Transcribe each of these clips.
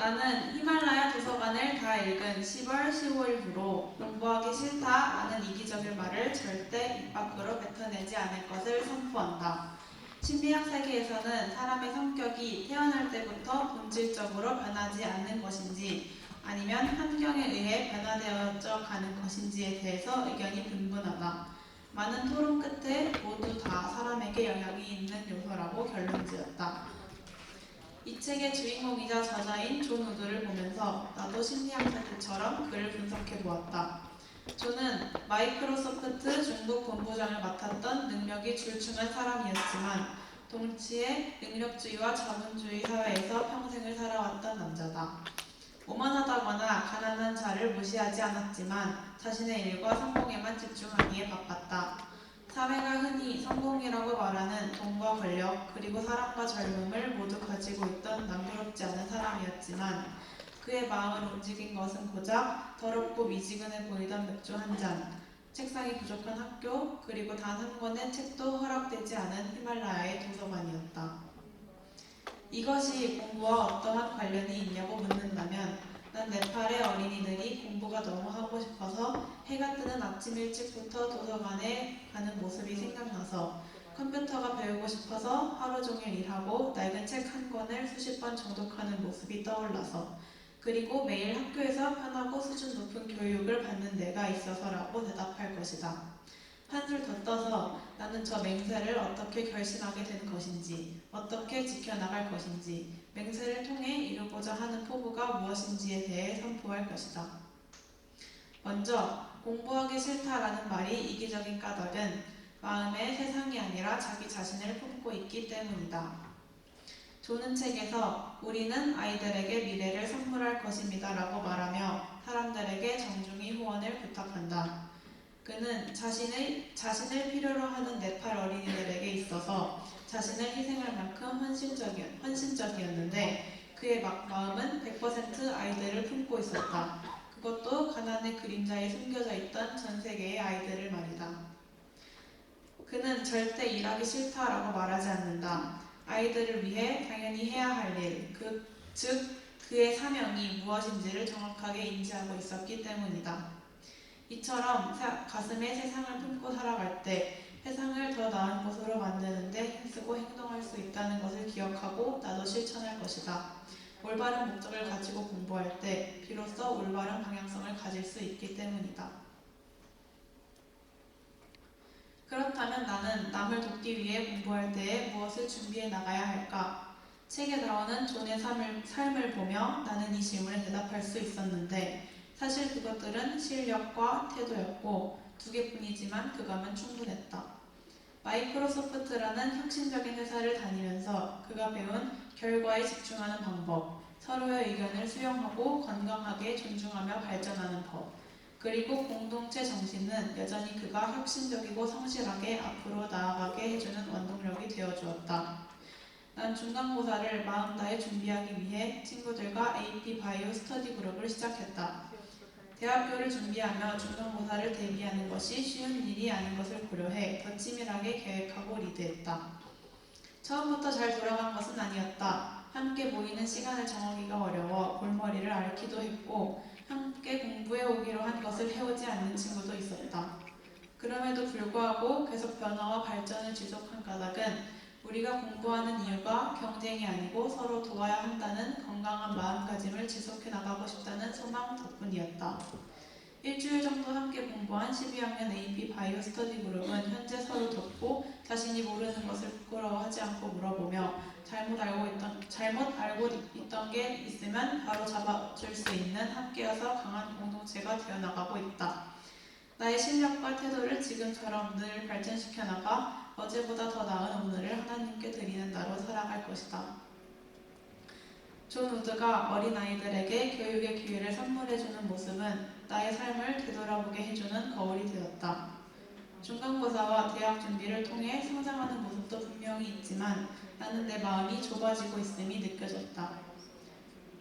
나는 히말라야 도서관을 다 읽은 10월 15일부로 공부하기 싫다라는 이기적인 말을 절대 입 밖으로 뱉어내지 않을 것을 선포한다. 심리학 세계에서는 사람의 성격이 태어날 때부터 본질적으로 변하지 않는 것인지 아니면 환경에 의해 변화되어져 가는 것인지에 대해서 의견이 분분하다. 많은 토론 끝에 모두 다 사람에게 영향이 있는 요소라고 결론지었다. 이 책의 주인공이자 저자인 존 우드를 보면서 나도 심리학자들처럼 그를 분석해 보았다. 존은 마이크로소프트 중국 본부장을 맡았던 능력이 출중한 사람이었지만 동시에 능력주의와 자본주의 사회에서 평생을 살아왔던 남자다. 오만하다거나 가난한 자를 무시하지 않았지만 자신의 일과 성공에만 집중하기에 바빴다. 사회가 흔히 성공이라고 말하는 돈과 권력 그리고 사랑과 젊음을 모두 가지고 있던 남부럽지 않은 사람이었지만 그의 마음을 움직인 것은 고작 더럽고 미지근해 보이던 맥주 한 잔, 책상이 부족한 학교, 그리고 단 한 권의 책도 허락되지 않은 히말라야의 도서관이었다. 이것이 공부와 어떠한 관련이 있냐고 묻는다면 난 네팔의 어린이들이 공부가 너무 하고 싶어서 해가 뜨는 아침 일찍부터 도서관에 가는 모습이 생각나서 컴퓨터가 배우고 싶어서 하루 종일 일하고 낡은 책 한 권을 수십 번 정독하는 모습이 떠올라서 그리고 매일 학교에서 편하고 수준 높은 교육을 받는 데가 있어서라고 대답할 것이다. 한술 더 떠서 나는 저 맹세를 어떻게 결심하게 된 것인지, 어떻게 지켜나갈 것인지, 맹세를 통해 이루고자 하는 포부가 무엇인지에 대해 선포할 것이다. 먼저 공부하기 싫다라는 말이 이기적인 까닭은 마음의 세상이 아니라 자기 자신을 품고 있기 때문이다. 존은 책에서 우리는 아이들에게 미래를 선물할 것입니다 라고 말하며 사람들에게 정중히 후원을 부탁한다. 그는 자신을 필요로 하는 네팔 어린이들에게 있어서 자신을 희생할 만큼 헌신적이었는데 그의 마음은 100% 아이들을 품고 있었다. 그것도 가난의 그림자에 숨겨져 있던 전 세계의 아이들을 말이다. 그는 절대 일하기 싫다라고 말하지 않는다. 아이들을 위해 당연히 해야 할 일, 즉 그의 사명이 무엇인지를 정확하게 인지하고 있었기 때문이다. 이처럼 가슴에 세상을 품고 살아갈 때 세상을 더 나은 곳으로 만드는데 힘쓰고 행동할 수 있다는 것을 기억하고 나도 실천할 것이다. 올바른 목적을 가지고 공부할 때 비로소 올바른 방향성을 가질 수 있기 때문이다. 그렇다면 나는 남을 돕기 위해 공부할 때에 무엇을 준비해 나가야 할까? 책에 나오는 존의 삶을 보며 나는 이 질문에 대답할 수 있었는데 사실 그것들은 실력과 태도였고 두 개뿐이지만 그감은 충분했다. 마이크로소프트라는 혁신적인 회사를 다니면서 그가 배운 결과에 집중하는 방법, 서로의 의견을 수용하고 건강하게 존중하며 발전하는 법, 그리고 공동체 정신은 여전히 그가 혁신적이고 성실하게 앞으로 나아가게 해주는 원동력이 되어주었다. 난 중간고사를 마음 다해 준비하기 위해 친구들과 AP 바이오 스터디 그룹을 시작했다. 대학교를 준비하며 중간고사를 대비하는 것이 쉬운 일이 아닌 것을 고려해 더 치밀하게 계획하고 리드했다. 처음부터 잘 돌아간 것은 아니었다. 함께 모이는 시간을 정하기가 어려워 골머리를 앓기도 했고 함께 공부해 오기로 한 것을 해오지 않는 친구도 있었다. 그럼에도 불구하고 계속 변화와 발전을 지속한 까닭은 우리가 공부하는 이유가 경쟁이 아니고 서로 도와야 한다는 건강한 마음가짐을 지속해 나가고 싶다는 소망 덕분이었다. 일주일 정도 함께 공부한 12학년 AP 바이오 스터디 그룹은 현재 서로 돕고 자신이 모르는 것을 부끄러워하지 않고 물어보며 잘못 알고 있던 게 있으면 바로 잡아줄 수 있는 함께여서 강한 공동체가 되어나가고 있다. 나의 실력과 태도를 지금처럼 늘 발전시켜 나가 어제보다 더 나은 오늘을 하나님께 드리는 나로 살아갈 것이다. 존 우드가 어린아이들에게 교육의 기회를 선물해주는 모습은 나의 삶을 되돌아보게 해주는 거울이 되었다. 중간고사와 대학 준비를 통해 성장하는 모습도 분명히 있지만 나는 내 마음이 좁아지고 있음이 느껴졌다.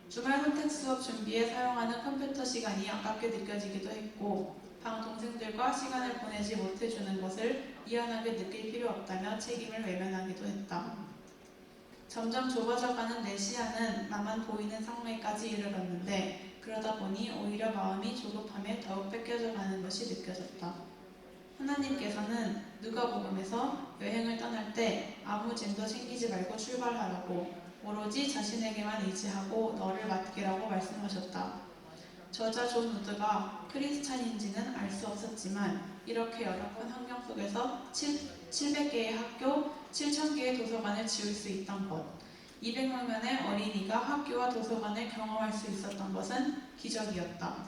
주말 선택 수업 준비에 사용하는 컴퓨터 시간이 아깝게 느껴지기도 했고 방 동생들과 시간을 보내지 못해주는 것을 미안하게 느낄 필요 없다며 책임을 외면하기도 했다. 점점 좁아져가는 내 시야는 나는 나만 보이는 상황에까지 이르렀는데 그러다 보니 오히려 마음이 조급함에 더욱 뺏겨져 가는 것이 느껴졌다. 하나님께서는 누가복음에서 여행을 떠날 때 아무 짐도 챙기지 말고 출발하라고 오로지 자신에게만 의지하고 너를 맡기라고 말씀하셨다. 저자 존 우드가 크리스찬인지는 알 수 없었지만 이렇게 열악한 환경 속에서 700개의 학교, 7,000개의 도서관을 지을 수 있던 것, 200만 명의 어린이가 학교와 도서관을 경험할 수 있었던 것은 기적이었다.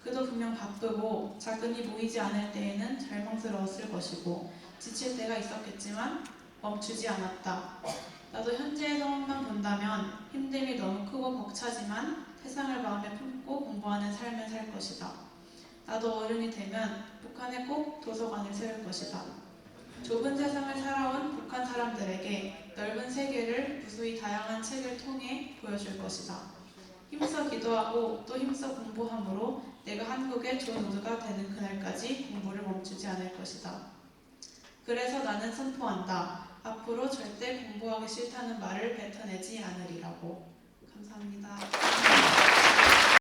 그도 분명 바쁘고 자금이 모이지 않을 때에는 절망스러웠을 것이고 지칠 때가 있었겠지만 멈추지 않았다. 나도 현재의 상황만 본다면 힘듦이 너무 크고 벅차지만 세상을 마음에 품고 공부하는 삶을 살 것이다. 나도 어른이 되면 북한에 꼭 도서관을 세울 것이다. 좁은 세상을 살아온 북한 사람들에게 넓은 세계를 무수히 다양한 책을 통해 보여줄 것이다. 힘써 기도하고 또 힘써 공부함으로 내가 한국의 존 우드가 되는 그날까지 공부를 멈추지 않을 것이다. 그래서 나는 선포한다. 앞으로 절대 공부하기 싫다는 말을 뱉어내지 않으리라고. 감사합니다.